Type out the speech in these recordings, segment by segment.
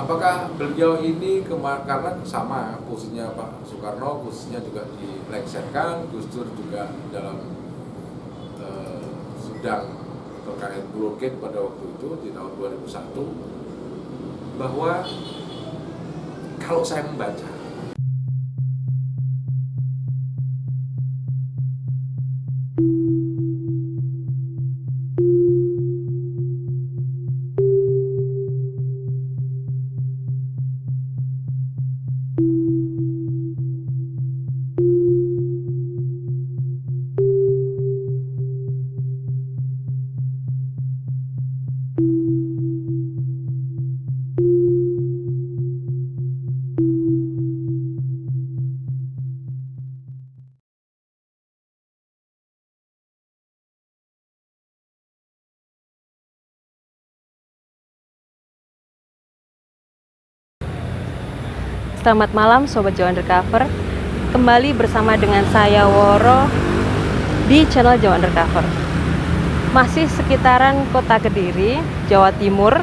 Apakah beliau ini karena sama posisinya Pak Soekarno, posisinya juga dilengsarkan, Gus Dur juga dalam sidang terkait Pulau G pada waktu itu di tahun 2001, bahwa kalau saya membaca Selamat malam Sobat Jawa Undercover. Kembali bersama dengan saya Woro di channel Jawa Undercover. Masih sekitaran Kota Kediri, Jawa Timur.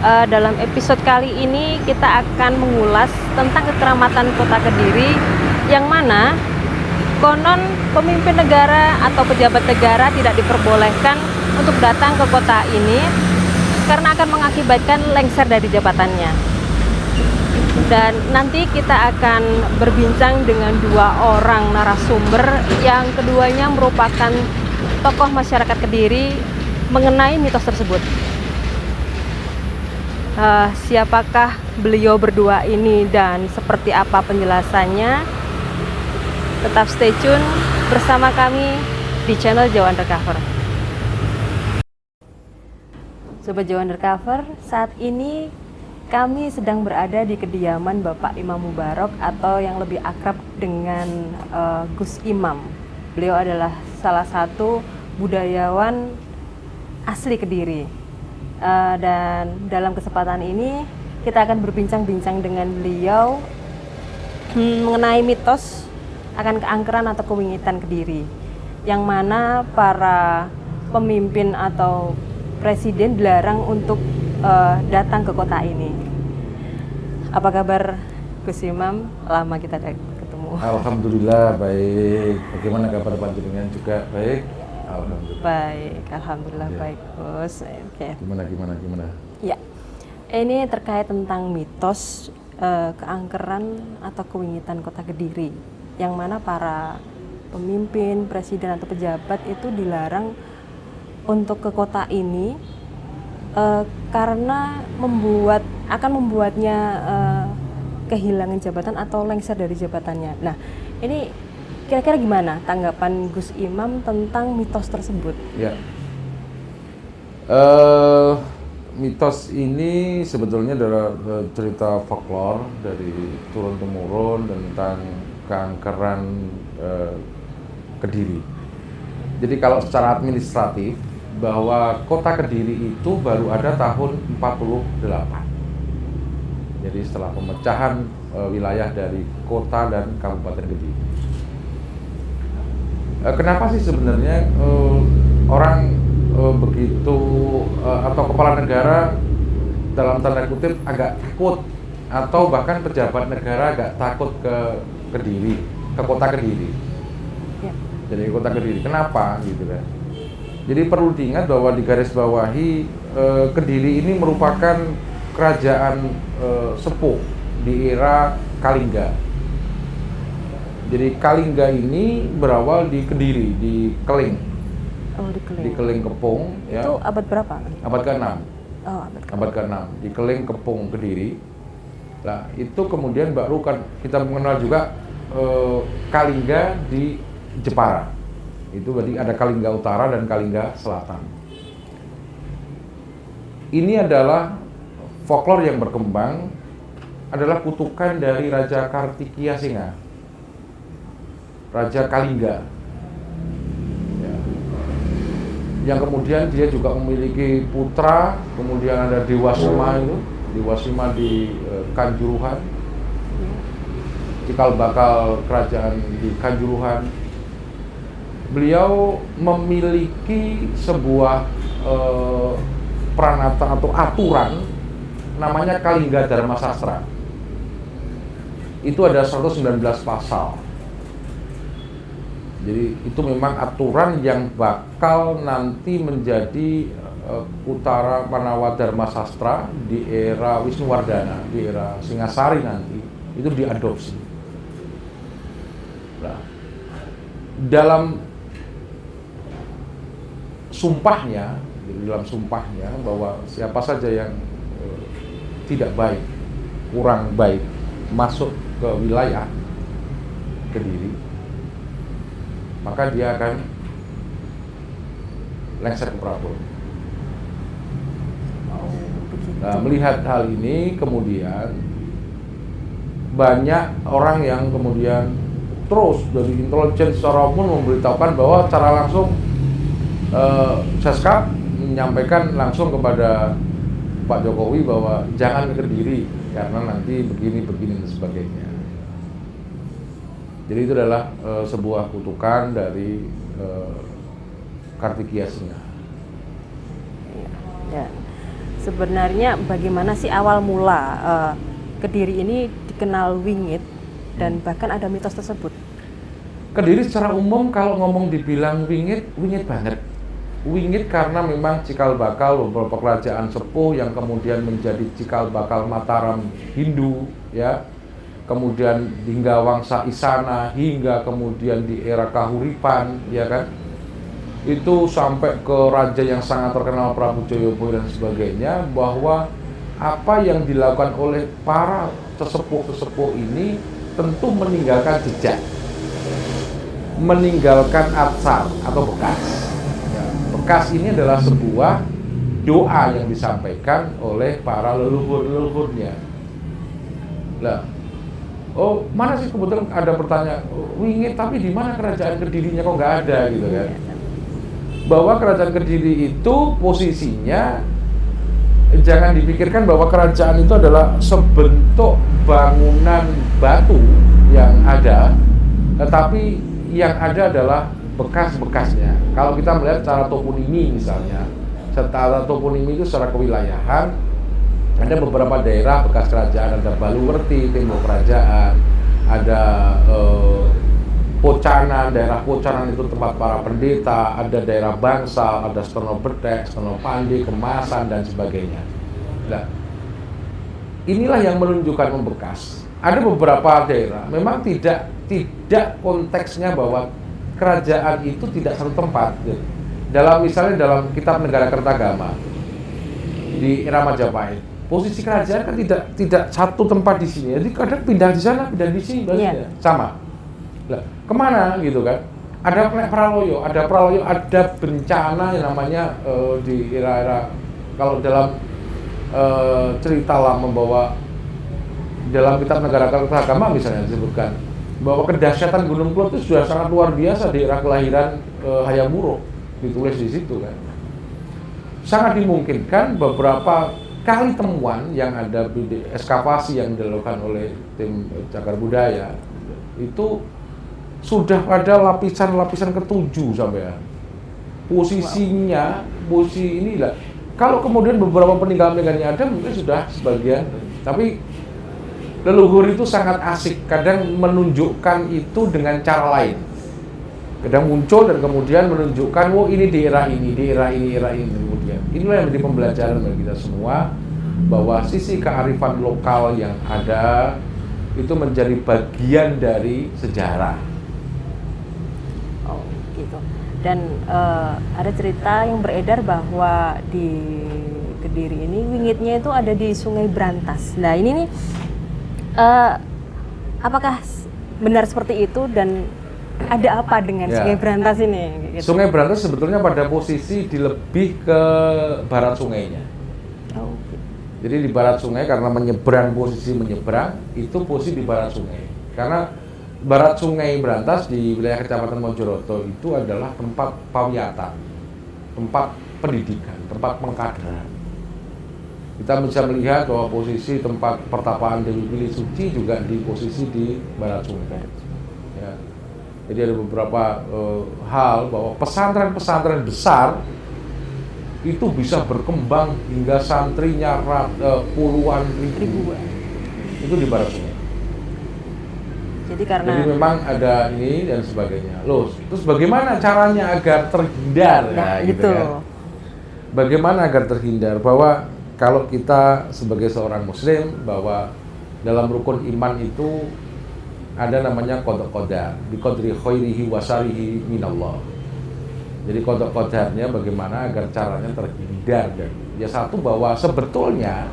Dalam episode kali ini kita akan mengulas tentang kekeramatan Kota Kediri, yang mana konon pemimpin negara atau pejabat negara tidak diperbolehkan untuk datang ke kota ini karena akan mengakibatkan lengser dari jabatannya. Dan nanti kita akan berbincang dengan dua orang narasumber yang keduanya merupakan tokoh masyarakat Kediri mengenai mitos tersebut. Siapakah beliau berdua ini dan seperti apa penjelasannya? Tetap stay tune bersama kami di channel Jawa Undercover. Sobat Jawa Undercover, saat ini kami sedang berada di kediaman Bapak Imam Mubarok atau yang lebih akrab dengan Gus Imam. Beliau adalah salah satu budayawan asli Kediri. Dan dalam kesempatan ini kita akan berbincang-bincang dengan beliau mengenai mitos akan keangkeran atau kewingitan Kediri, yang mana para pemimpin atau presiden dilarang untuk datang ke kota ini. Apa kabar Gus Imam? Lama kita ketemu. Alhamdulillah baik. Bagaimana kabar panjenengan juga? Baik. Alhamdulillah. Baik, alhamdulillah Ya. baik, Gus. Oke. Gimana? Ya. Ini terkait tentang mitos keangkeran atau kewingitan Kota Kediri, yang mana para pemimpin, presiden atau pejabat itu dilarang untuk ke kota ini karena akan membuatnya kehilangan jabatan atau lengser dari jabatannya. Nah, ini kira-kira gimana tanggapan Gus Imam tentang mitos tersebut? Ya. Mitos ini sebetulnya adalah cerita folklore dari turun-temurun tentang keangkeran Kediri. Jadi kalau secara administratif, bahwa kota Kediri itu baru ada tahun 48. Jadi setelah pemecahan wilayah dari kota dan kabupaten Kediri. Kenapa sih sebenarnya orang begitu atau kepala negara dalam tanda kutip agak takut, atau bahkan pejabat negara agak takut ke Kediri, ke kota Kediri. Ya. Jadi kota Kediri, kenapa gitu kan? Jadi perlu diingat bahwa di garis bawahi Kediri ini merupakan kerajaan sepuh di era Kalingga. Jadi Kalingga ini berawal di Kediri, di Keling. Oh, di Keling. Di Keling Kepung. Itu abad berapa? Abad ke-6. Oh, abad ke-6. Abad ke-6 di Keling Kepung Kediri. Nah, itu kemudian baru kan kita mengenal juga Kalingga di Jepara. Itu berarti ada Kalingga Utara dan Kalingga Selatan. Ini adalah folklore yang berkembang, adalah kutukan dari Raja Kartikiasinga, Raja Kalingga, ya. Yang kemudian dia juga memiliki putra, kemudian ada Dewa Sima itu, Dewa Sima di Kanjuruhan, cikal bakal kerajaan di Kanjuruhan. Beliau memiliki sebuah pranata atau aturan namanya Kalingga Dharma Sastra. Itu ada 119 pasal. Jadi itu memang aturan yang bakal nanti menjadi Utara Manawa Dharma Sastra di era Wisnuwardana, di era Singasari nanti, itu diadopsi. Nah, dalam sumpahnya bahwa siapa saja yang tidak baik, kurang baik, masuk ke wilayah Kediri, maka dia akan lengser ke Prabowo. Nah, melihat hal ini kemudian banyak orang yang kemudian terus dari intelijen secara umum memberitahukan bahwa secara langsung Seskap menyampaikan langsung kepada Pak Jokowi bahwa jangan ke Kediri karena nanti begini dan sebagainya. Jadi itu adalah sebuah kutukan dari Kartikeya Singa. Ya. Sebenarnya bagaimana sih awal mula Kediri ini dikenal wingit dan bahkan ada mitos tersebut? Kediri secara umum kalau ngomong dibilang wingit banget. Wingit karena memang cikal bakal beberapa kerajaan sepuh yang kemudian menjadi cikal bakal Mataram Hindu, ya. Kemudian hingga Wangsa Isana, hingga kemudian di era Kahuripan, ya kan? Itu sampai ke raja yang sangat terkenal Prabu Joyoboyo dan sebagainya, bahwa apa yang dilakukan oleh para sesepuh ini tentu meninggalkan jejak, meninggalkan atsar atau bekas. Ya, bekas ini adalah sebuah doa yang disampaikan oleh para leluhurnya. Lah, oh mana sih kebetulan ada pertanyaan, wingit tapi di mana kerajaan Kedirinya kok nggak ada gitu kan? Bahwa kerajaan Kediri itu posisinya jangan dipikirkan bahwa kerajaan itu adalah sebentuk bangunan batu yang ada, tetapi yang ada adalah bekas-bekasnya. Kalau kita melihat secara toponimi misalnya, secara toponimi itu secara kewilayahan, ada beberapa daerah bekas kerajaan, ada Baluwerti, tembok kerajaan, ada Pocanan, daerah Pocanan itu tempat para pendeta, ada daerah Bangsal, ada Stono Betek, Stono Pandi, Kemasan, dan sebagainya. Nah, inilah yang menunjukkan membekas. Ada beberapa daerah, memang tidak konteksnya bahwa kerajaan itu tidak satu tempat. Misalnya dalam kitab Negara Kertagama, di era Majapahit, posisi kerajaan kan tidak satu tempat di sini. Jadi kadang pindah di sana, pindah di sini, sama. Lah, kemana gitu kan? Ada Praloyo, ada bencana yang namanya di era-era, kalau dalam cerita lama bahwa dalam kitab Negara Kertagama misalnya disebutkan bahwa kedahsyatan Gunung Kelot itu sudah sangat luar biasa di era kelahiran Hayam Wuruk, ditulis di situ kan. Sangat dimungkinkan beberapa kali temuan yang ada di ekskavasi yang dilakukan oleh tim Cagar Budaya itu sudah pada lapisan-lapisan ke-7 sampai posisinya, posisi inilah. Kalau kemudian beberapa peninggalan-peninggalannya ada, mungkin sudah sebagian, tapi leluhur itu sangat asik, kadang menunjukkan itu dengan cara lain. Kadang muncul dan kemudian menunjukkan, oh ini di era ini kemudian. Inilah yang menjadi pembelajaran bagi kita semua, bahwa sisi kearifan lokal yang ada itu menjadi bagian dari sejarah. Oh, gitu. Dan ada cerita yang beredar bahwa di Kediri ini wingitnya itu ada di Sungai Brantas. Nah, ini nih apakah benar seperti itu dan ada apa dengan Sungai Brantas ini? Gitu. Sungai Brantas sebetulnya pada posisi di lebih ke barat sungainya. Oh, gitu. Jadi di barat sungai, karena posisi menyeberang itu posisi di barat sungai. Karena barat Sungai Brantas di wilayah Kecamatan Mojoroto itu adalah tempat pawiyatan, tempat pendidikan, tempat pengkaderan. Kita bisa melihat bahwa posisi tempat pertapaan Dewi Pilih Suci juga di posisi di barat sungai. Ya. Jadi ada beberapa hal bahwa pesantren-pesantren besar itu bisa berkembang hingga santrinya puluhan ribu. Itu di barat sungai. Jadi karena Jadi memang ada ini dan sebagainya. Loh, terus bagaimana caranya agar terhindar? nah, gitu gitu. kan. Bagaimana agar terhindar? Bahwa kalau kita sebagai seorang muslim, bahwa dalam rukun iman itu ada namanya qada qadar, bi qadri khairihi wa syarrihi minallah. Jadi qada qadarnya bagaimana agar caranya terhindar, dan ya satu, bahwa sebetulnya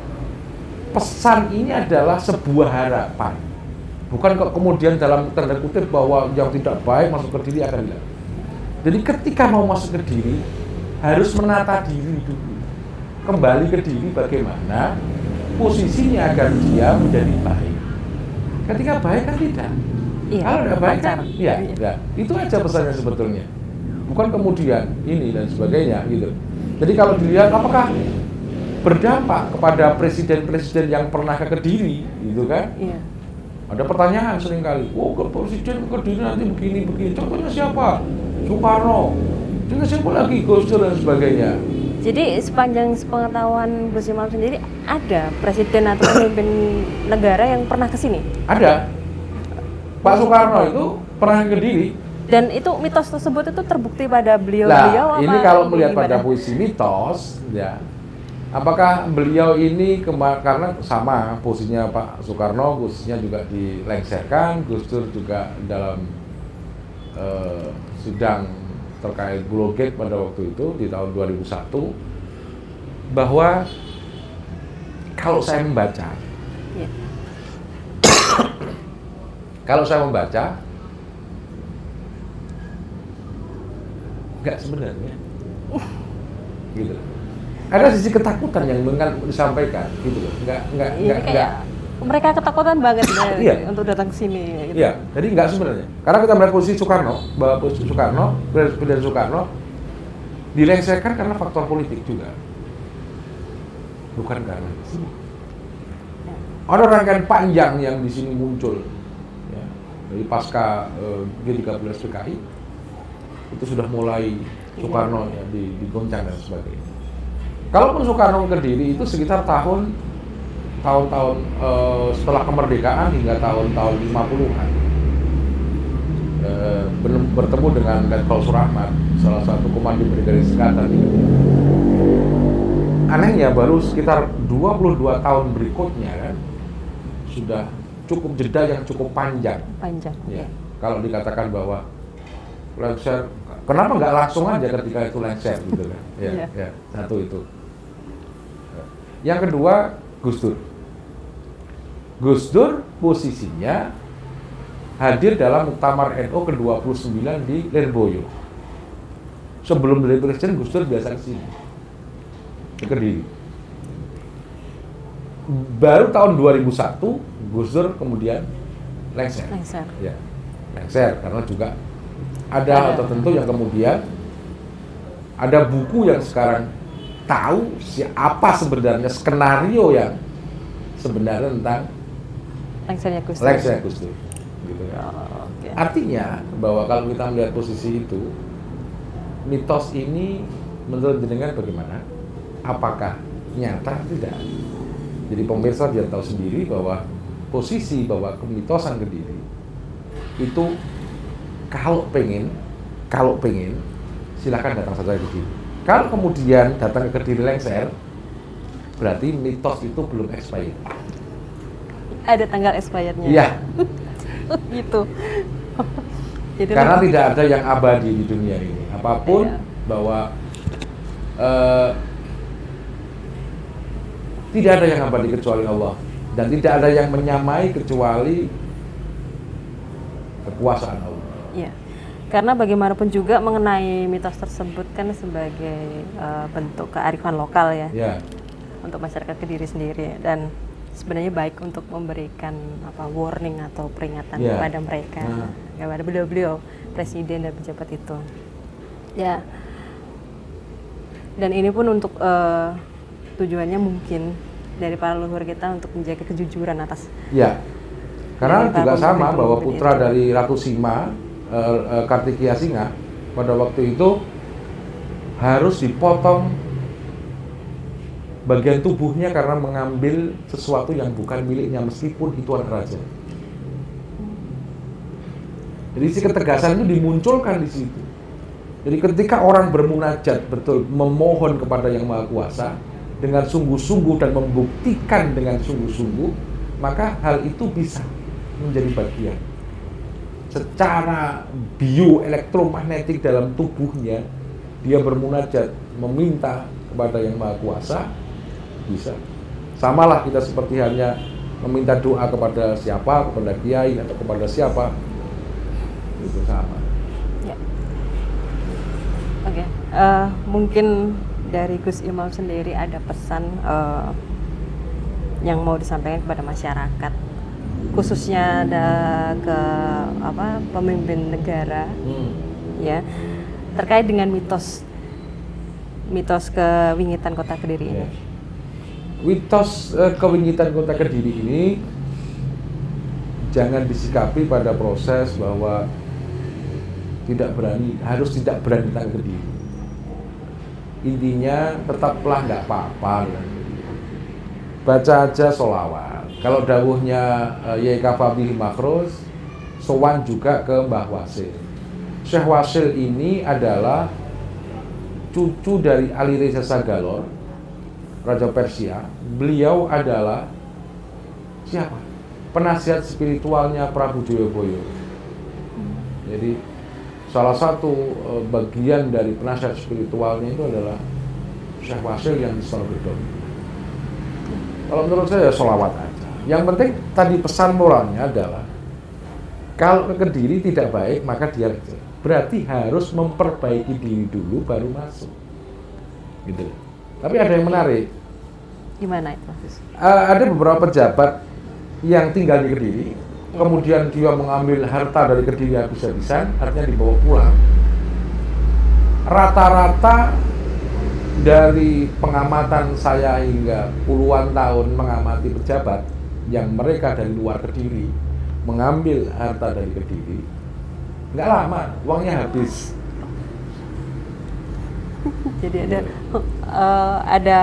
pesan ini adalah sebuah harapan. Bukan kok kemudian dalam tanda kutip bahwa yang tidak baik masuk ke diri akan hilang. Jadi ketika mau masuk ke diri, harus menata diri dulu. Kembali ke diri bagaimana posisinya agar dia menjadi baik. Ketika baik kan tidak. Iya, Kalau tidak baik kan, lancar. ya, ya. Itu aja pesannya sebetulnya. Bukan kemudian ini dan sebagainya gitu. Jadi kalau dilihat apakah berdampak kepada presiden-presiden yang pernah ke Kediri, gitu kan? Iya. Ada pertanyaan seringkali, oh ke presiden ke Kediri nanti begini-begini, contohnya siapa? Soekarno, contohnya siapa lagi? Gus Dur dan sebagainya. Jadi sepanjang sepengetahuan Gus Imam sendiri, ada presiden atau pemimpin negara yang pernah ke sini? Ada. Pak Soekarno itu pernah ke Kediri. Dan itu mitos tersebut itu terbukti pada Nah, beliau-beliau apa ini kalau melihat gimana? pada puisi mitos, ya, apakah beliau ini karena sama posisinya Pak Soekarno, posisinya juga dilengsarkan, Gus Dur juga dalam sidang terkait Pulau Gate pada waktu itu di tahun 2001, bahwa kalau saya membaca, Iya. kalau saya membaca, enggak sebenarnya, gitu. Ada sisi ketakutan yang disampaikan, gitu loh. Ini kayak mereka ketakutan banget Iya. untuk datang ke sini. Gitu. Iya, jadi enggak sebenarnya. Karena kita melihat posisi Soekarno, bahwa posisi Soekarno, Presiden Soekarno dilengsarkan karena faktor politik juga, bukan karena sini. Ada rangkaian panjang yang di sini muncul, ya, dari pasca G13 PKI itu sudah mulai Soekarno ya digoncang dan sebagainya. Kalaupun Soekarno ke Kediri itu sekitar tahun setelah kemerdekaan hingga tahun-tahun 50-an, bertemu dengan Letkol Surahmat, salah satu komando brigade sekatan di Kediri. Anehnya baru sekitar 22 tahun berikutnya kan sudah cukup jeda yang cukup panjang. Panjang. Ya. Iya. Kalau dikatakan bahwa lengser, kenapa nggak langsung aja ketika itu lengser gitu kan? Ya, Iya. ya, satu itu. Yang kedua, Gus Dur. Gus Dur posisinya hadir dalam Muktamar NU ke-29 di Lirboyo. Sebelum jadi presiden, Gus Dur biasa ke sini, ke Kediri. Baru tahun 2001, Gus Dur kemudian lengser. Lengser. Ya, lengser karena juga ada hal tertentu yang kemudian ada buku yang sekarang tahu siapa sebenarnya skenario yang sebenarnya tentang Lengsernya Gus Dur. lengsernya Gus Dur. Gitu ya. Oh, oke. Artinya bahwa kalau kita melihat posisi itu, mitos ini menurut jenengan bagaimana? Apakah nyata? Tidak. Jadi pemirsa dia tahu sendiri bahwa posisi bahwa kemitosan Kediri itu kalau pengen silakan datang saja ke Kediri. Kalau kemudian datang ke Kediri lengser, berarti mitos itu belum expired. Ada tanggal expirednya. Iya. Gitu. Jadi Karena tidak ada yang abadi di dunia ini. Apapun Iya. bahwa tidak ada yang abadi kecuali Allah, dan tidak ada yang menyamai kecuali kekuasaan Allah. Iya. Karena bagaimanapun juga mengenai mitos tersebut kan sebagai bentuk kearifan lokal ya Ya, untuk masyarakat Kediri sendiri, dan sebenarnya baik untuk memberikan warning atau peringatan Ya. kepada mereka, kepada beliau-beliau presiden dan pejabat itu. Ya. Dan ini pun untuk tujuannya mungkin dari para leluhur kita untuk menjaga kejujuran atas. ya. Karena Dari para juga sama pemimpin-pemimpin bahwa putra itu. dari Ratu Sima, Kartikia Singa, pada waktu itu harus dipotong bagian tubuhnya karena mengambil sesuatu yang bukan miliknya meskipun itu adalah raja. Jadi si ketegasan itu dimunculkan di situ. Jadi ketika orang bermunajat betul memohon kepada Yang Maha Kuasa dengan sungguh-sungguh dan membuktikan dengan sungguh-sungguh, maka hal itu bisa menjadi bagian. Secara bioelektromagnetik dalam tubuhnya, dia bermunajat meminta kepada Yang Maha Kuasa, bisa. Samalah kita seperti hanya meminta doa kepada siapa, kepada kiai atau kepada siapa, itu sama. Ya. Oke, mungkin dari Gus Imam sendiri ada pesan yang mau disampaikan kepada masyarakat, khususnya ada ke pemimpin negara, ya, terkait dengan mitos kewingitan Kota Kediri ini. Mitos kewingitan Kota Kediri ini jangan disikapi pada proses bahwa harus tidak berani tentang Kediri. Intinya tetaplah nggak apa-apa, baca aja sholawat. Kalau dawuhnya Yai Kafabi Makros, sowan juga ke Mbah Wasil. Syekh Wasil ini adalah cucu dari Ali Reza Sagalor, Raja Persia. Beliau adalah siapa? Penasihat spiritualnya Prabu Joyoboyo. Jadi salah satu bagian dari penasihat spiritualnya itu adalah Syekh Wasil yang disebut. Kalau menurut saya sholawat aja. Yang penting tadi pesan moralnya adalah kalau ke Kediri tidak baik maka dia berarti harus memperbaiki diri dulu baru masuk. Gitu. Tapi ada yang menarik. Gimana itu? Ada beberapa pejabat yang tinggal di Kediri, kemudian dia mengambil harta dari Kediri habis-habisan, artinya dibawa pulang. Rata-rata dari pengamatan saya hingga puluhan tahun mengamati pejabat yang mereka dari luar Kediri mengambil harta dari Kediri, nggak lama uangnya habis. Jadi ada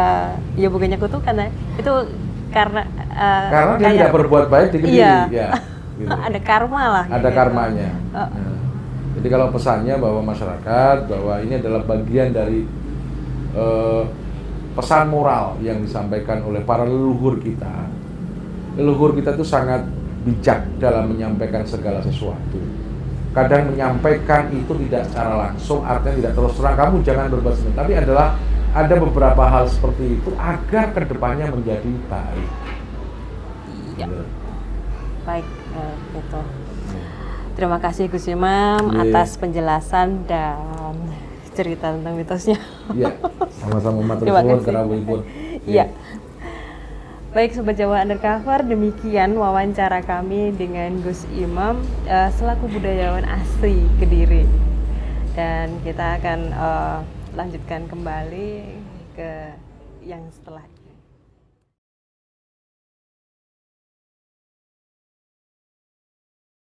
ya bukannya kutukan ya, itu karena dia tidak berbuat baik di Kediri, iya. ya. Gitu. Ada karma lah. Ada gitu. karmanya. Nah, jadi kalau pesannya bahwa masyarakat bahwa ini adalah bagian dari pesan moral yang disampaikan oleh para leluhur kita. Leluhur kita itu sangat bijak dalam menyampaikan segala sesuatu. Kadang menyampaikan itu tidak secara langsung, artinya tidak terus terang kamu jangan berbuat seperti, tapi ada beberapa hal seperti itu agar kedepannya menjadi baik. Iya. Baik, gitu. Terima kasih Gus Imam atas penjelasan dan cerita tentang mitosnya. Iya, sama-sama matur suwun kerawuhipun. Iya. Baik Sobat Jawa Undercover, demikian wawancara kami dengan Gus Imam selaku budayawan asli Kediri. Dan kita akan lanjutkan kembali ke yang setelah